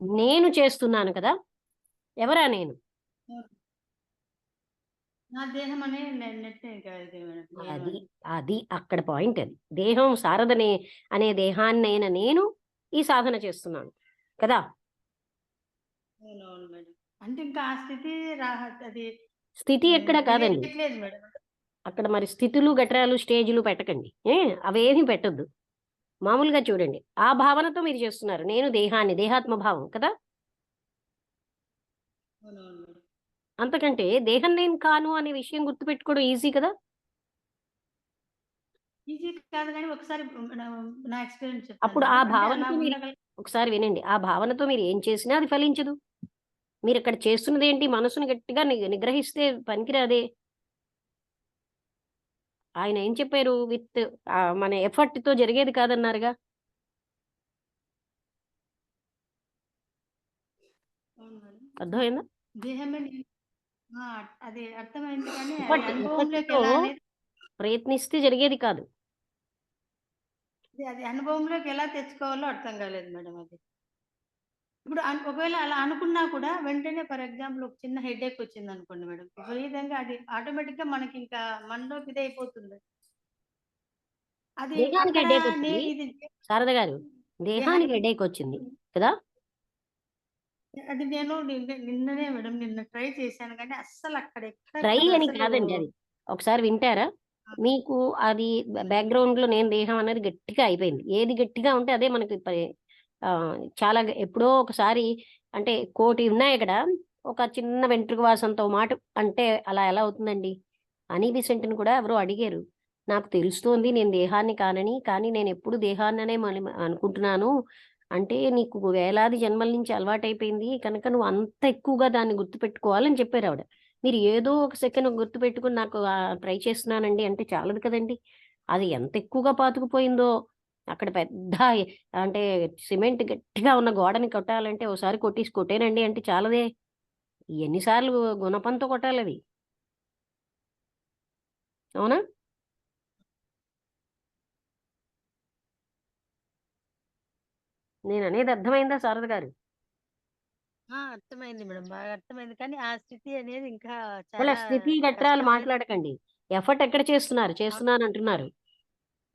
నేను చేస్తున్నాను కదా, ఎవరా నేను? నా దేహం అనే నెట్ ఇంకా ఇది నేను అది అని. అది అక్కడ పాయింట్. అది దేహం శారదనే అనే దేహాన్నైన నేను ఈ సాధన చేస్తున్నాను కదా. అవునవును మేడం. అంటే ఇంకా ఆ స్థితి రా అది స్థితి ఎక్కడ కాదండి. తెలియట్లేదు మేడం. అక్కడ మరి స్థితులు గట్రాలు స్టేజ్లు పెట్టకండి. అవేమీ పెట్టొద్దు. మామూలుగా చూడండి. ఆ భావనతో మీరు చేస్తున్నారు. నేను దేహాన్ని, దేహాత్మ భావం కదా. అవునవును మేడం. అంతకంటే దేహం నేను కాను అనే విషయం గుర్తుపెట్టుకోవడం ఈజీ కదా. ఈజీ కాదు గానీ ఒకసారి నా ఎక్స్‌పీరియన్స్ చెప్తాను అప్పుడు ఆ మేడం. అంటే అలా భావనతో మీరు ఉండగల ఒకసారి వినండి. ఆ భావనతో మీరు ఏం చేసినా అది ఫలించదు. మీరిక్కడ చేస్తున్నదేంటి? మనసుని గట్టిగా నిగ్రహిస్తే పనికిరాదే. ఆయన ఏం చెప్పారు? మన ఎఫర్ట్‌తో జరిగేది కాదన్నారుగా. అవును మేడం. అర్థమైందా? దేహమే నేను ఆ! అది అర్థమైంది కానీ అది అనుభవంలోకి ఎఫర్ట్‌తో ఎలా అనేది ప్రయత్నిస్తే జరిగేది కాదు. అది అనుభవంలోకి ఎలా తెచ్చుకోవాలో అర్థం కాలేదు మేడం అది. ఇప్పుడు ఒకవేళ అలా అనుకున్నా కూడా వెంటనే ఫర్ ఎగ్జాంపుల్ ఒక చిన్న హెడేక్ వచ్చిందనుకోండి మేడం. విపరీతంగా అది ఆటోమేటిక్‌గా మనకింకా మనలోకి ఇదైపోతుంది. అది దేహానికి అక్కడ హెడేకొచ్చింది. ఇది శారద గారు, దేహానికి దేహానికి హెడేకొచ్చింది కదా. అది నేను నిన్ననే మేడం నిన్న ట్రై చేశాను గానీ అస్సలక్కడ ట్రై ఎక్కడికక్కడ అని అసలు కాదండి అది. ఒకసారి వింటారా? మీకు అది బ్యాక్‌గ్రౌండ్‌లో నేను దేహం అనేది గట్టిగా అయిపోయింది. ఏది గట్టిగా ఉంటే అదే మనకి చాలా ఎప్పుడో ఒకసారి అంటే కోటి ఉన్నాయిక్కడ. ఒక చిన్న వెంట్రుక వాసంతో మాట అంటే అలా ఎలా అవుతుందండి? హనీ బిసెంట్‌ని కూడా ఎవరో అడిగారు. నాకు తెలుస్తోంది నేను దేహాన్ని కానని. కానీ నేనెప్పుడు దేహాన్ననే మళ్ళీ అనుకుంటున్నాను. అంటే నీకు వేలాది జన్మల నుంచి అలవాటైపోయింది. కనుక నువ్వు అంత ఎక్కువగా దాన్ని గుర్తుపెట్టుకోవాలని చెప్పారావిడ. మీరు ఏదో ఒక సెకను గుర్తుపెట్టుకొని నాకు ట్రై చేస్తున్నానండి అంటే చాలదు కదండీ! అది ఎంత ఎక్కువగా పాతుకుపోయిందో. అక్కడ పెద్ద అంటే సిమెంట్ గట్టిగా ఉన్న గోడని కొట్టాలంటే ఓసారి కొట్టేసి కొట్టానండి అంటే చాలదే. ఎన్ని సార్లు గుణపంతో కొట్టాలది. అవునా? నేననేది అర్థమైందా శారద గారు? అర్థమైంది మేడం. బాగా అర్థమైంది. కానీ ఆ స్థితి అనేది ఇంకా ఇలా చాలా స్థితి గట్రాలు కష్టం అనేది మాట్లాడకండి. ఎఫర్ట్ ఎక్కడ చేస్తున్నారు? చేస్తున్నానంటున్నారు.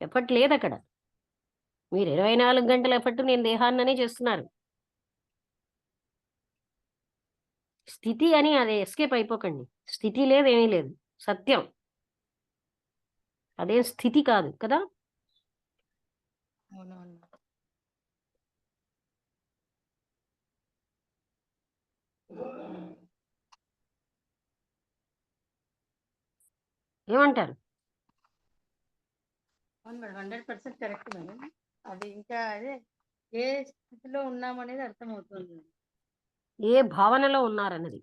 ఎఫర్ట్ లేదక్కడ. మీరు 24 గంటల ఎఫర్ట్ నేను దేహాన్ననే చేస్తున్నారు. స్థితి అని అది ఎస్కేప్ అయిపోకండి. స్థితి లేదు, ఏమీ లేదు. సత్యం. అదేం స్థితి కాదు కదా. అవునవును. ఏమంటారు? అవును మేడం. 100% correct madam. అది ఇంకా అదే ఏ స్థితిలో ఉన్నామనేది అర్థమవుతుంది. ఏ భావనలో ఉన్నారన్నది.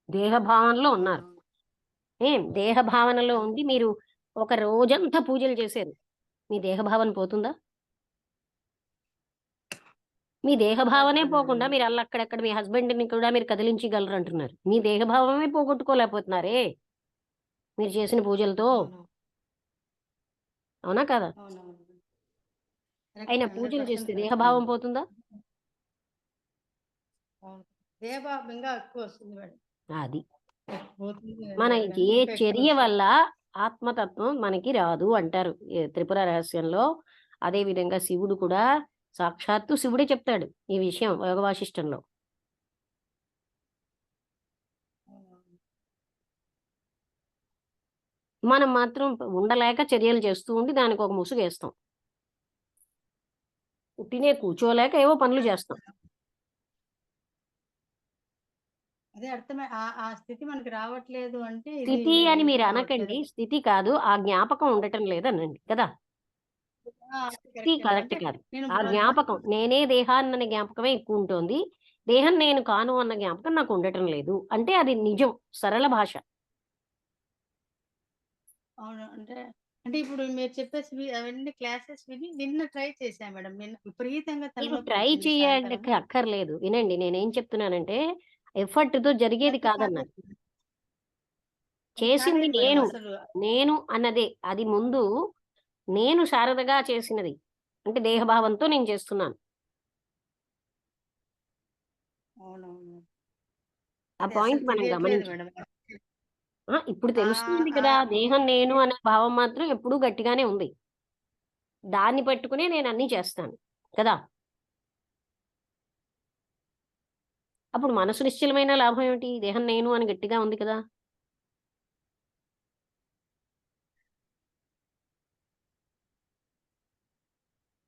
దేహ భావనలో ఉన్నారు. అవునవును. దేహ భావనలో అన్ ఉండి మీరు ఒక రోజంతా పూజలు చేశారు. మీ దేహ భావన పోతుందా? మీ దేహ కాదు భావనే కదా మేడం పోకుండా అది. మీరు అల్లక్కడక్కడ మీ హస్బెండ్‌ని కూడా మీరు కదిలించగలరంటున్నారు. మీ దేహ భావమే పోగొట్టుకోలేకపోతున్నారే! మీరు చేసిన పూజలతో. అవును. అవునా కాదా? అవునవును. అయినా కరెక్ట్. పూజలు 100% చేస్తే కరెక్ట్ దేహభావం మేడం. పోతుందా? అవును. దేహభావం ఇంకా ఎక్కువొస్తుంది మేడం. అది. పోతుంది మన వేరు గానీ ఏ ఇంకా చర్య ఎక్కువొస్తుంది. వల్ల ఆత్మతత్వం మనకి రాదు అంటారు. త్రిపుర రహస్యంలో. అదే విధంగా శివుడు కూడా సాక్షాత్తు శివుడే చెప్తాడు ఈ విషయం యోగ వాసిష్టంలో. అవునవును. మనం మాత్రం ఉండలేక చర్యలు చేస్తూ ఉండి దానికొక ముసుగేస్తాం. ఉట్టినే కూర్చోలేక ఏవో పనులు చేస్తాం. అదే అర్థమై ఆ స్థితి మనకి రావట్లేదు అంటే ఇది స్థితి అని ఇది మీరు కావట్లేదు. అనకండి. స్థితి కాదు. ఆ జ్ఞాపకం ఉండటం లేదనండి కదా. అది స్థితి కరెక్టే మేడం. కరెక్ట్ అంటే కాదు. నేను ఆ జ్ఞాపకం నేనే దేహాన్ననే జ్ఞాపకమే ఎక్కువుంటోంది. దేహం నేను కాను అన్న జ్ఞాపకం నాకు ఉండటం లేదు. అంటే అది నిజం. సరళ భాష. అవును. అంటే ఇప్పుడు మీరు చెప్పేసివి అవన్నీ క్లాసెస్ విని నిన్న ట్రై చేశా మేడం. నిన్న విపరీతంగా మీరు ట్రై తలనొప్పొచ్చింది సాయంకాలము. చేయడానికి అక్కర్లేదు. వినండి నేనేం చెప్తున్నానంటే ఎఫర్ట్‌తో జరిగేది అది కాదన్నాను. కాలేదు. అది చేసింది కాలేదు మేడం నేను. అసలు. నేను అన్నదే. అది ముందు నేను శారదగా చేసినది. అంటే దేహభావంతో నేను చేస్తున్నాను. అవునవును. ఆ అది అసలు పాయింట్ మనం తెలియట్లేదు గమనించాలి. మేడం. ఇప్పుడు తెలుస్తుంది ఆ కదా! దేహం నేను అనే భావం మాత్రం ఎప్పుడూ గట్టిగానే ఉంది. దాన్ని పట్టుకునే నేను అన్నీ చేస్తాను కదా! అప్పుడు మనసు నిశ్చలమైన లాభం ఏమిటి? దేహం నేను అని గట్టిగా ఉంది కదా!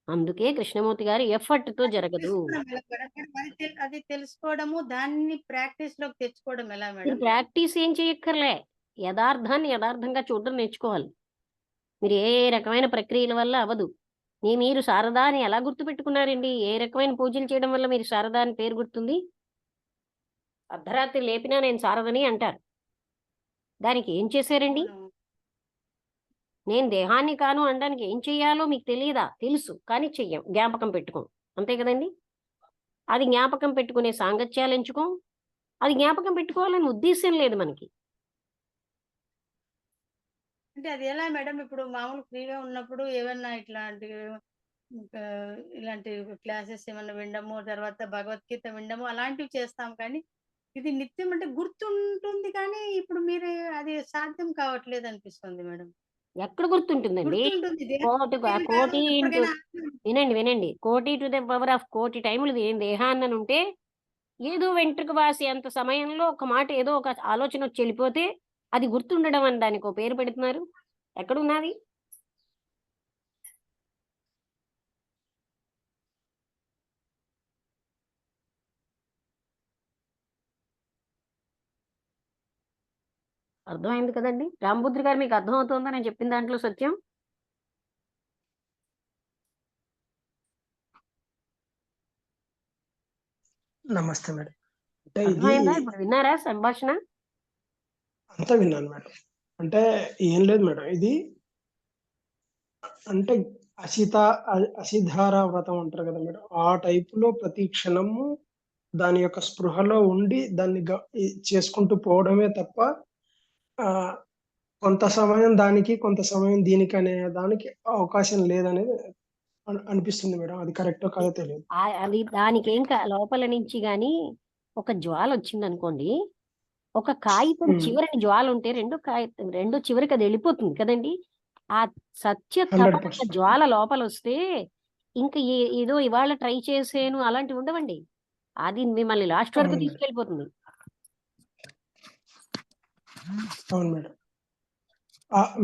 అందుకే కృష్ణమూర్తి గారు ఎఫర్ట్‌తో అది జరగదు. తెలుసుకోవడం ఎలా మేడం? మేడం అది తెలుసుకోవడము, దాన్ని ప్రాక్టీస్‌లోకి తెచ్చుకోవడం ఎలా మీరు మేడం? ప్రాక్టీస్ ఏం చేయక్కర్లే. యదార్థాన్ని యదార్థంగా చూడడం నేర్చుకోవాలి. మీరు ఏ రకమైన ప్రక్రియల వల్ల అవ్వదు. మీరు శారదా అని ఎలా గుర్తుపెట్టుకున్నారండి? ఏ రకమైన పూజలు చేయడం వల్ల మీరు శారదా అని పేరు గుర్తుంది? అర్ధరాత్రి లేపినా నేను శారదని అంటారు. దానికి ఏం చేశారండి? అవునవును. నేను దేహాన్ని కాను అనడానికి ఏం చెయ్యాలో మీకు తెలీదా? తెలుసు. కానీ చెయ్యం. జ్ఞాపకం పెట్టుకోం. అంతే కదండీ! అది జ్ఞాపకం పెట్టుకునే సాంగత్యాలు ఎంచుకోం. అది జ్ఞాపకం పెట్టుకోవాలని ఉద్దేశ్యం లేదు మనకి. అంటే అది ఎలా మేడం? ఇప్పుడు మామూలు ఫ్రీగా ఉన్నప్పుడు ఏవన్నా ఇంకా ఇలాంటి క్లాసెస్ ఏమన్నా వినడము, తర్వాత భగవద్గీత వినడము అలాంటివి చేస్తాం కానీ, ఇది నిత్యం అంటే గుర్తుంటుంది కానీ, ఇప్పుడు మీరు అది సాధ్యం కావట్లేదు అనిపిస్తుంది మేడం. ఎక్కడ గుర్తుంటుందండి? గుర్తుంటుంది. కోటి ఇంటూ ఎప్పటికైనా వినండి, వినండి. కోటి టు ద పవర్ ఆఫ్ కోటి టైములు దేహాన్ననుంటే ఏదో వెంట్రుక వాసి అంత సమయంలో ఒక మాట ఏదో ఒక ఆలోచనొచ్చి ఎళ్ళిపోతే అది గుర్తుండడం అని దానికో పేరు పెడుతున్నారు. ఎక్కడున్నాది? అర్థమైంది కదండీ! రామబుద్ర గారు మీకు అర్థమవుతోందా నేను చెప్పిన దాంట్లో సత్యం? నమస్తే మేడం. అంటే ఇది అర్థమైందా? ఇప్పుడు విన్నారా సంభాషణ? అంతా విన్నాను మేడం. అంటే ఏం లేదు మేడం. ఇది అంటే అసిత అసిధార వ్రతం అంటారు కదా మేడం. ఆ టైప్‌లో ప్రతి క్షణము దాని యొక్క స్పృహలో ఉండి దాన్ని చేసుకుంటూ పోవడమే తప్ప ఆహ్, కొంత సమయం దానికి, కొంత సమయం దీనికనే దానికి అవకాశం లేదనేది అనిపిస్తుంది మేడం. అది కరెక్టో అది కాదో తెలీదు. అది దానికేం లోపల నుంచి గాని ఒక జ్వాలొచ్చిందనుకోండి, ఒక కాగితం హ్మ్. చివరన జ్వాలుంటే రెండో చివరికి అది ఎళ్ళిపోతుంది కదండీ! ఆ సత్య తపన 100% జ్వాల లోపలొస్తే ఇంక ఏదో ఇవాళ ట్రై చేసేను అలాంటివి ఉండవండి. అది మిమ్మల్ని లాస్ట్ వరకు అవును మేడం. తీసుకెళ్ళిపోతుంది. అవును మేడం.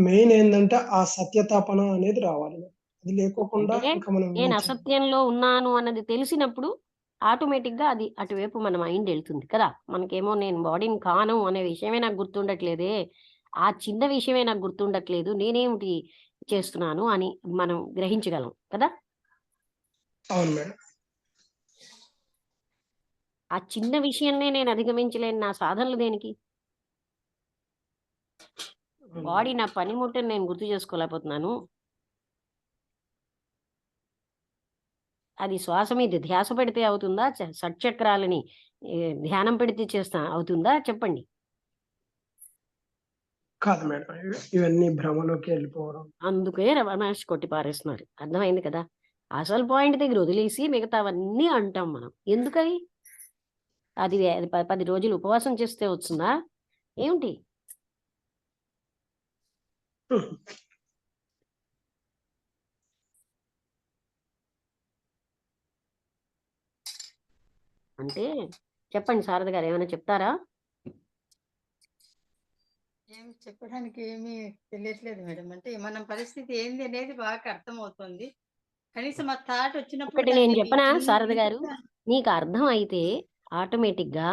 మెయిన్ ఏందంటే ఆ సత్యతాపన అనేది రావాలి. అది లేకోకుండా అంటే ఇంకా మనం ఏం నేను చేయలేం. అసత్యంలో ఉన్నాను అన్నది తెలిసినప్పుడు ఆటోమేటిక్‌గా అది అటువైపు మన మైండ్ ఎళ్తుంది కదా! మనకేమో నేను బాడీని కాను అనే విషయమే నాకు గుర్తుండట్లేదే. ఆ చిన్న విషయమే నాకు గుర్తుండట్లేదు. నేనేమిటి చేస్తున్నాను అని మనం గ్రహించగలం కదా! అవును మేడం. ఆ చిన్న విషయాన్నే నేను అధిగమించలేను నా సాధనలు దేనికి? అవును బాడీ మేడం. నా పనిముట్టుని నేను గుర్తు చేసుకోలేకపోతున్నాను. అది శ్వాస మీద ధ్యాస పెడితే అవుతుందా? షట్చక్రాలని ధ్యానం పెడితే అవుతుందా? చెప్పండి. కాదు మేడం. ఇవన్నీ భ్రమలోకి వెళ్ళిపోవడం. అందుకే రమణ మహర్షి కొట్టి పారేస్తున్నారు. అర్థమైంది కదా! అసలు పాయింట్ దగ్గర వదిలేసి మిగతావన్నీ అంటాం మనం. ఎందుకని? అది 10 రోజులు ఉపవాసం చేస్తే వస్తుందా? ఏమిటి? హ్మ్. అంటే చెప్పండి శారద గారు ఏమైనా చెప్తారా? ఏం చెప్పడానికి ఏమీ తెలియట్లేదు మేడం. అంటే మన పరిస్థితి ఏంది అనేది బాగా అర్థమవుతుంది. కనీసం ఆ థాట్ వచ్చినప్పుడు ఒకటి నేను దాన్ని చెప్పనా శారద గారు? ఈజీగా నీకు అర్థం అయితే ఆటోమేటిక్‌గా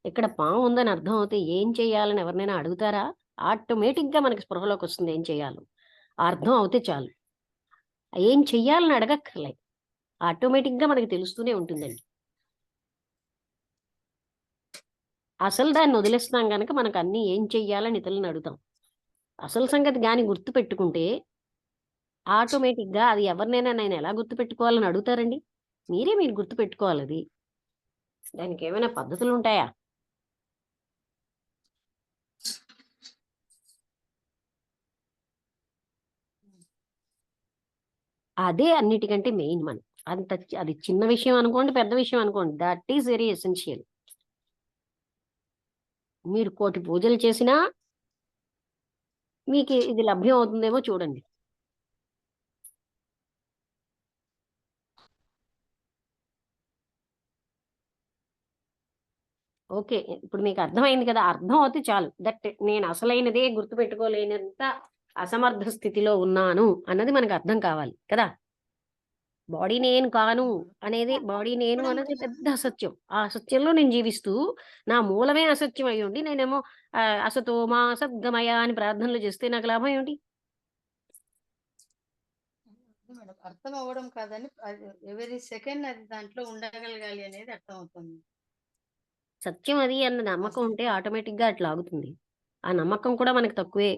ఇక్కడ పాము ఉందని అర్థం అవుతే ఏం చేయాలని ఎవరినైనా అడుగుతారా? ఆటోమేటిక్‌గా మనకి స్పృహలోకొస్తుంది ఏం చేయాలో. ఆ అర్థం అవుతే చాలు. ఏం చెయ్యాలని అడగక్కర్లే. ఆటోమేటిక్‌గా మనకి తెలుస్తూనే ఉంటుందండి. అసలు దాన్ని వదిలేస్తున్నాం గనక మనకన్నీ ఏం చెయ్యాలని ఇతరులని అడుగుతాం. అసలు సంగతి గాని గుర్తుపెట్టుకుంటే ఆటోమేటిక్‌గా అది ఎవరినైనా నేనెలా గుర్తుపెట్టుకోవాలని అడుగుతారండి? మీరు గుర్తుపెట్టుకోవాలది. దానికేమైనా పద్ధతులుంటాయా? అదే అన్నిటికంటే మెయిన్ మనం. అది చిన్న విషయం అనుకోండి, పెద్ద విషయం అనుకోండి, దట్ ఈస్ వెరీ ఎసెన్షియల్. మీరు 1,000,000 పూజలు చేసినా మీకు ఇది లభ్యం అవుతుందేమో చూడండి. ఓకే. ఇప్పుడు మీకు అర్థమైంది కదా! అర్థం అవుతే చాలు. నేను అసలైనదే గుర్తుపెట్టుకోలేనంత అసమర్థ స్థితిలో ఉన్నాను అన్నది మనకు అర్థం కావాలి కదా! బాడీ నేను కాను అనేది పెద్ద అసత్యం. ఆ అసత్యంలో నేను జీవిస్తూ, నా మూలమే అసత్యం అయ్యుండి, నేనేమో అసతో మా సద్గమయ అని ప్రార్థనలు చేస్తే నాకు లాభం ఏమిటి? మేడం అర్థం అవ్వడం కాదని ఎవరీ సెకండ్ అది దాంట్లో ఉండగలగాలి అనేది అర్థం అవుతుంది. సత్యం అది అన్న నమ్మకం ఉంటే ఆటోమేటిక్‌గా అట్లా ఆగుతుంది. ఆ నమ్మకం కూడా మనకు తక్కువే.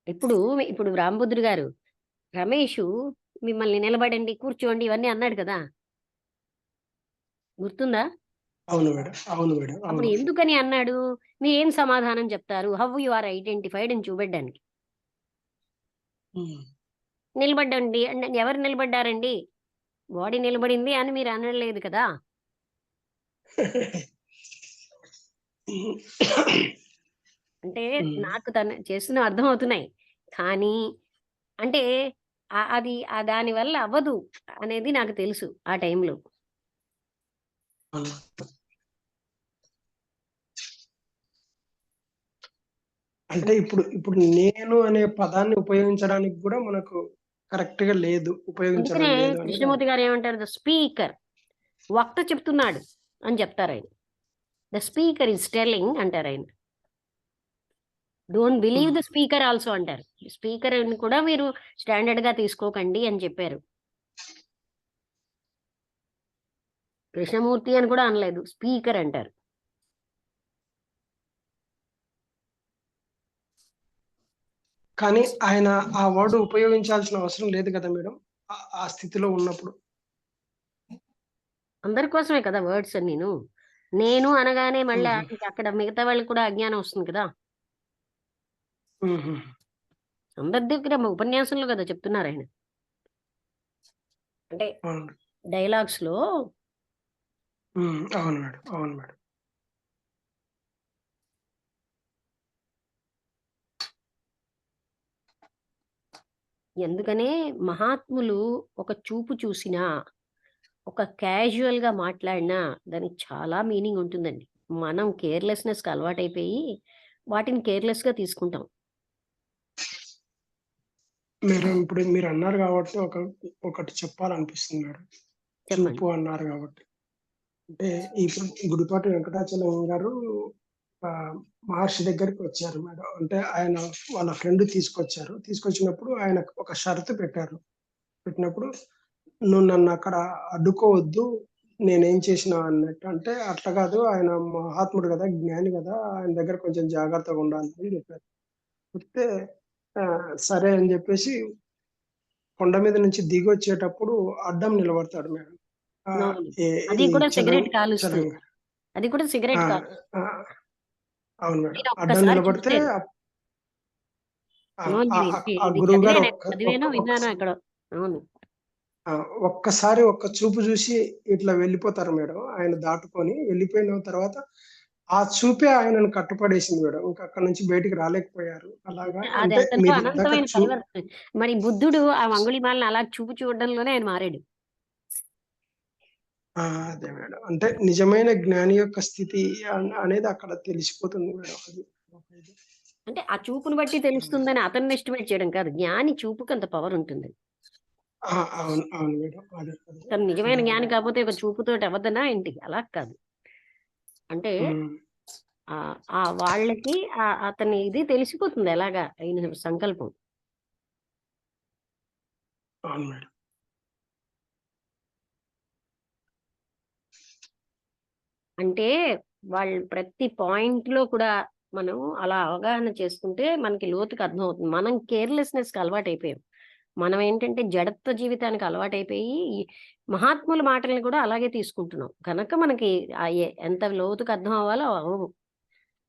ఇప్పుడు రామభద్రుడు గారు రమేషు మిమ్మల్ని నిలబడండి, కూర్చోండి ఇవన్నీ అన్నాడు కదా! గుర్తుందా? అవును మేడం. అవును మేడం. అప్పుడు అవును. ఎందుకని అన్నాడు? మీరేం సమాధానం చెప్తారు? హౌ యూ ఆర్ ఐడెంటిఫైడ్ అని చూపెట్టడానికి. హ్మ్. నిలబడ్డండి అంటే ఎవరు నిలబడ్డారండి? బాడీ నిలబడింది అని మీరు అనలేదు కదా! అంటే హ్మ్. నాకు తను చేస్తున్నవి అర్థమవుతున్నాయి. కానీ అంటే అది దానివల్ల అవ్వదు అనేది నాకు తెలుసు ఆ టైంలో. అవును. అంటే ఇప్పుడు నేను అనే పదాన్ని ఉపయోగించడానికి గూడా మనకు కరెక్ట్‌గా లేదు. ఉపయోగించడం అందుకనే లేదు అనేది కృష్ణమూర్తి గారు ఏమంటారు? ద స్పీకర్, వక్త చెప్తున్నాడు అని చెప్తారాయన. ద స్పీకర్ ఈస్ టెల్లింగ్ అంటారాయన. Don't believe the speaker also అంటారు. స్పీకర్ కూడా మీరు స్టాండర్డ్‌గా తీసుకోకండి అని చెప్పారు. కృష్ణమూర్తి అని కూడా అనలేదు. స్పీకర్ అంటారు. కానీ ఆయన ఆ వర్డ్ ఉపయోగించాల్సిన అవసరం లేదు కదా మేడం. ఆ స్థితిలో ఉన్నప్పుడు. అందరి కోసమే కదా వర్డ్స్ అన్నీను. నేను అనగానే మళ్ళా హుహు. అక్కడ మిగతా వాళ్ళకి కూడా అజ్ఞానం వస్తుంది కదా! హుహు. అందరి దగ్గర ఉపన్యాసంలో కదా చెప్తున్నారాయన. అంటే అవును. డైలాగ్స్‌లో అవును మేడం. అవును మేడం. ఎందుకనే మహాత్ములు ఒక చూపు చూసినా, ఒక క్యాజువల్‌గా మాట్లాడినా దానికి చాలా మీనింగ్ ఉంటుందండి. మనం కేర్‌లెస్‌నెస్‌కి అలవాటైపోయి వాటిని కేర్‌లెస్‌గా తీసుకుంటాం. ఇప్పుడు మీరన్నారు గాబట్టి ఒకటి చెప్పాలనిపిస్తుంది మేడం. చెప్పండి. చూపు అన్నారు గాబట్టి. అంటే ఇప్పుడు గుడిపాటి వెంకటాచలం గారు మహర్షి దగ్గరికి వచ్చారు మేడం. అంటే ఆయన వాళ్ళ ఫ్రెండ్ తీసుకొచ్చారు. తీసుకొచ్చినప్పుడు ఆయన ఒక షరతు పెట్టారు. పెట్టినప్పుడు "నువ్వు నన్నక్కడ అడ్డుకోవద్దు. నేనేం చేసినా" అన్నట్టు. అంటే అట్లా కాదు ఆయన మహాత్ముడు గదా! జ్ఞాని గదా! ఆయన దగ్గర కొంచెం జాగ్రత్తగా ఉండాలి అని జెప్పారు. చెప్తే సరే అని జెప్పేసి కొండ మీద నుంచి దిగొచ్చేటప్పుడు అడ్డం నిలబడతాడు మేడం. ఆహ్, అవును. ఈ అది ఈ కూడా చలం సిగరెట్ కాలుస్తూ. చలంగా. అది కూడా ఆ! సిగరెట్ ఆ! అవును మేడం. నేను అడ్డం ఒక్కసారి నిలబడితే చూసాను. ఆ! అవును. ఆ! ఇది గురువుగారు చదివాను. చదివానో, విన్నానో ఒక్కసారి ఎక్కడో. అవును. ఒక్కసారి ఒక్క చూపు జూసి ఇట్లా వెళ్ళిపోతారు మేడం. ఆయన దాటుకొని వెళ్ళిపోయిన తర్వాత ఆ చూపే ఆయనను కట్టుపడేసింది మేడం. ఇంక అక్కడి నుంచి బయటికి రాలేకపోయారు. అలాగా అది అంటే అతనిలో మీరిందాక అనంతమైన పరివర్తన. మరి బుద్ధుడు ఆ అంగుళీమాలని అలా చూపు చూడడంలోనే ఆయన మారాడు. ఆ! అదే మేడం. అంటే నిజమైన జ్ఞాని యొక్క స్థితి అనేది అక్కడ తెలిసిపోతుంది మేడం. అది. అంటే ఆ చూపును బట్టి తెలుస్తుందని అతన్ని ఎస్టిమేట్ చేయడం కాదు. జ్ఞాని చూపుకంత పవర్ ఉంటుంది. అవును. అవును మేడం. అదే. తను నిజమైన అదే. జ్ఞాని కాకపోతే ఒక చూపుతోటి అవ్వదనా ఏంటి? అలా కాదు. అంటే హ్మ్. ఆ వాళ్ళకి అతని ఇది తెలిసిపోతుంది ఎలాగా ఆయన సంకల్పం. అవును మేడం. అంటే వాళ్ళు ప్రతి పాయింట్‌లో కూడా మనం అలా అవగాహన చేసుకుంటే మనకి లోతుకి అర్థమవుతుంది. మనం కేర్‌లెస్‌నెస్‌కి అలవాటైపోయాం. మనం ఏంటంటే జడత్వ జీవితానికి అలవాటైపోయి, ఈ మహాత్ముల మాటల్ని కూడా అలాగే తీసుకుంటున్నాం. గనక మనకి ఎంత లోతుకి అర్థం అవ్వాలో అవ్వవు.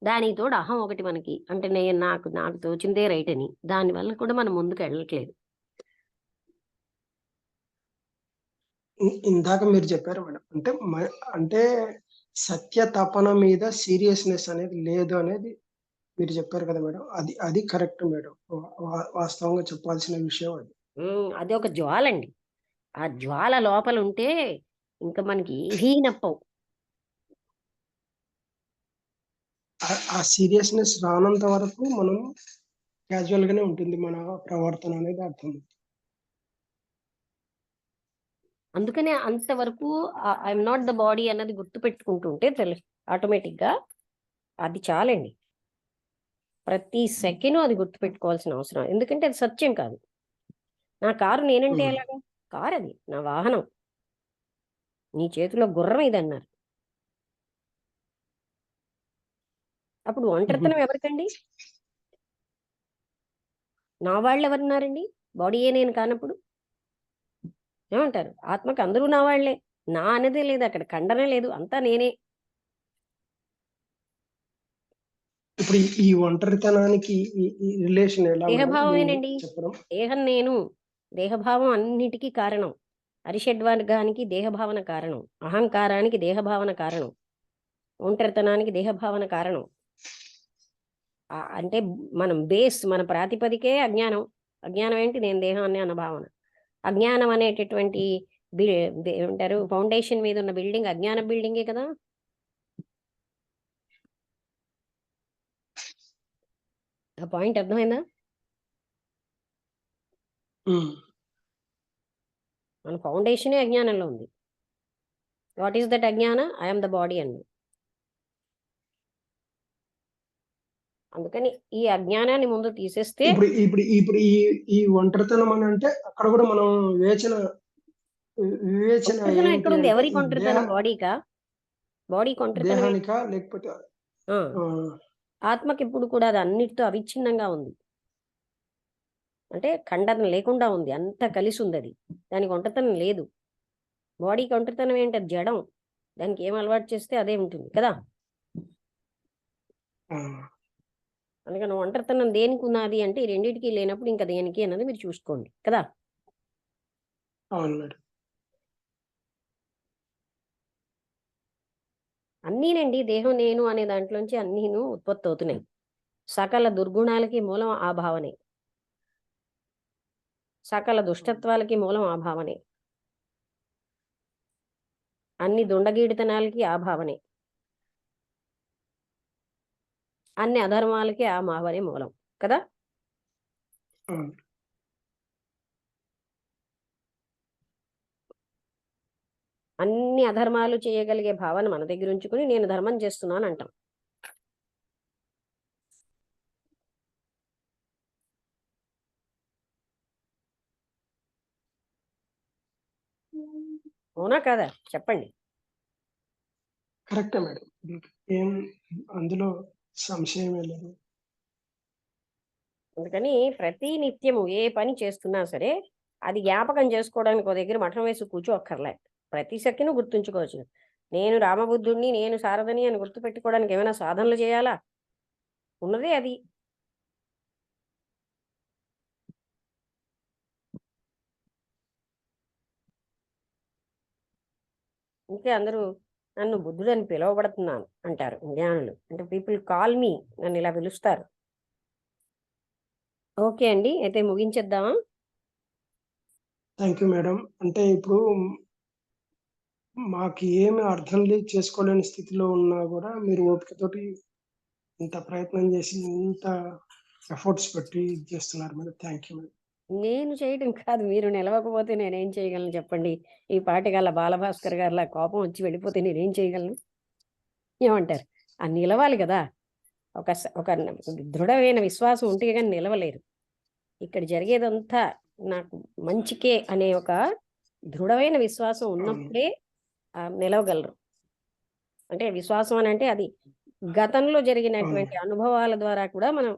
దానికి తోడు అహం ఒకటి మనకి అంటే నేను నాకు నాకు తోచిందే రైట్ అని దానివల్ల కూడా మనం ముందుకు వెళ్ళట్లేదు. ఇందాక మీరు చెప్పారు మేడం. అంటే సత్య తపన మీద సీరియస్‌నెస్ అనేది లేదు అనేది మీరు చెప్పారు కదా మేడం. అది కరెక్ట్ మేడం. వాస్తవంగా చెప్పాల్సిన విషయం అది. అది ఒక జ్వాలండి. ఆ జ్వాల లోపల ఉంటే ఇంకా మనకి ఏవీ నప్పవు. ఆ సీరియస్‌నెస్ రానంత వరకు మనం క్యాజువల్‌గానే ఉంటుంది మన ప్రవర్తన అనేది అర్థం. అందుకనే అంతవరకు ఐఎమ్ నాట్ ద బాడీ అన్నది గుర్తుపెట్టుకుంటుంటే ఆటోమేటిక్‌గా అది చాలండి. ప్రతి సెకను అది గుర్తుపెట్టుకోవాల్సిన అవసరం. ఎందుకంటే అది సత్యం కాదు. నా కారు నేనంటే హ్మ్. ఎలాగా? కారు అది. నా వాహనం. నీ చేతిలో గుర్రం ఇదన్నారు. అప్పుడు హుహు. ఒంటరితనం ఎవరికండి? నా వాళ్ళెవరున్నారండి? బాడీయే నేను కానప్పుడు? ఏమంటారు? ఆత్మకి అందరూ నా వాళ్ళే. నా అనేదే లేదు అక్కడ. ఖండనే లేదు. అంతా నేనే. ఇప్పుడు ఈ ఒంటరితనానికి ఈ రిలేషన్ ఎలా మేడం మీరు దేహభావమేనండి. చెప్పడం? దేహం నేను. దేహభావం అన్నిటికీ కారణం. అరిషడ్వర్గానికి దేహభావన కారణం. అహంకారానికి దేహభావన కారణం. ఒంటరితనానికి దేహభావన కారణం. అంటే మనం మన ప్రాతిపదికే అజ్ఞానం. అజ్ఞానం ఏంటి? నేను దేహాన్ని అన్న భావన. అజ్ఞానం అనేటటువంటి ఏమంటారు ఫౌండేషన్ మీద ఉన్న బిల్డింగ్ అజ్ఞాన బిల్డింగే కదా! ఆ పాయింట్ అర్థమైందా? హ్మ్. మన ఫౌండేషనే అజ్ఞానంలో ఉంది. వాట్ ఈస్ దట్ అజ్ఞాన? ఐ యామ్ ద బాడీ అండి. అందుకని ఈ అజ్ఞానాన్ని ముందు తీసేస్తే ఇప్పుడు ఈ ఒంటరితనం అని అంటే అక్కడ కూడా మనం వివేచన ఒంటరితనం ఏంటి ఎక్కడుంది? అంటే ఎవరికి ఈ ఒంటరితనం? బాడీకా? బాడీకి ఒంటరితనం ఏంటి? దేహానికా లేకపోతే ఆ, ఆహ్, ఆత్మకి ఇప్పుడు కూడా అది అన్నిటితో అవిచ్ఛిన్నంగా ఉంది. అంటే ఖండన లేకుండా ఉంది. అంతా కలిసి ఉంది అది. దానికి ఒంటరితనం లేదు. బాడీకి ఒంటరితనం ఏంటి? అది జడం. దానికి ఏం అలవాటు చేస్తే అదే ఉంటుంది కదా! ఆ! అందుకని ఒంటరితనం దేనికి ఉన్నది అంటే ఈ రెండిటికి లేనప్పుడు ఇంకా దేనికి అన్నది మీరు చూసుకోండి కదా! అవును మేడం. అన్నీనండి దేహం నేను అనే దాంట్లోంచి అన్నీను ఉత్పత్తి అవుతున్నాయి. సకల దుర్గుణాలకి మూలం ఆ భావనే. సకల దుష్టత్వాలకి మూలం ఆ భావనే. అన్ని దుండగీడితనాలకి ఆ భావనే. అన్ని అధర్మాలకి ఆ భావనే మూలం కదా! అవును. అన్ని అధర్మాలు చేయగలిగే భావన మన దగ్గర ఉంచుకొని నేను ధర్మం చేస్తున్నాను అంటాం. అవునా కాదా? చెప్పండి. కరెక్టే మేడం. ఏం అందులో సంశయమే లేదు. అందుకని ప్రతి నిత్యము ఏ పని చేస్తున్నా సరే అది జ్ఞాపకం చేసుకోవడానికి ఒక దగ్గర మఠం వేసి కూర్చోక్కర్లే. ప్రతి సెకను గుర్తుంచుకోవచ్చు. నేను రామబుద్ధుడిని, నేను శారదని అని గుర్తుపెట్టుకోవడానికి ఏమైనా సాధనలు చేయాలా? ఉన్నదే అది. అందుకే అందరూ నన్ను బుద్ధుడని పిలువబడుతున్నాను అంటారు జ్ఞానులు. అంటే పీపుల్ కాల్ మీ, నన్ను ఇలా పిలుస్తారు. ఓకే అండి. అయితే ముగించేద్దామా? Thank you madam. అంటే ఇప్పుడు మాకు ఏమి అర్థం చేసుకోలేని స్థితిలో ఉన్నా గూడా మీరు ఓపికతోటి ఇంత ప్రయత్నం చేసి, ఇంత ఎఫర్ట్స్ పెట్టి ఇది చేస్తున్నారు మేడం. Thank you madam. నేను చేయడం కాదు. మీరు నిలవకపోతే నేనేం చేయగలను చెప్పండి? ఈ పాటికల్లా బాలభాస్కర్ గారిలా కోపం వచ్చి వెళ్ళిపోతే నేనేం చేయగలను? ఏమంటారు? నిలవాలి గదా! ఒక దృఢమైన విశ్వాసం ఉంటే గాని నిలవలేరు. ఇక్కడ జరిగేదంతా నాకు మంచికే అనే ఒక దృఢమైన విశ్వాసం అవును. ఉన్నప్పుడే నిలవగలరు. అంటే విశ్వాసం అనంటే అది గతంలో అవును. జరిగినటువంటి అనుభవాల ద్వారా కూడా మనం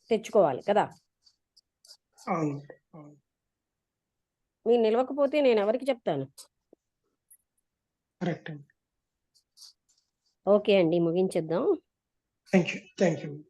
తెచ్చుకోవాలి కదా! అవును. అవును. మీరు నిలవకపోతే నేనెవరికి చెప్తాను? కరెక్ట్ అండి. ఓకే అండి. ముగించేద్దాం. Thank you.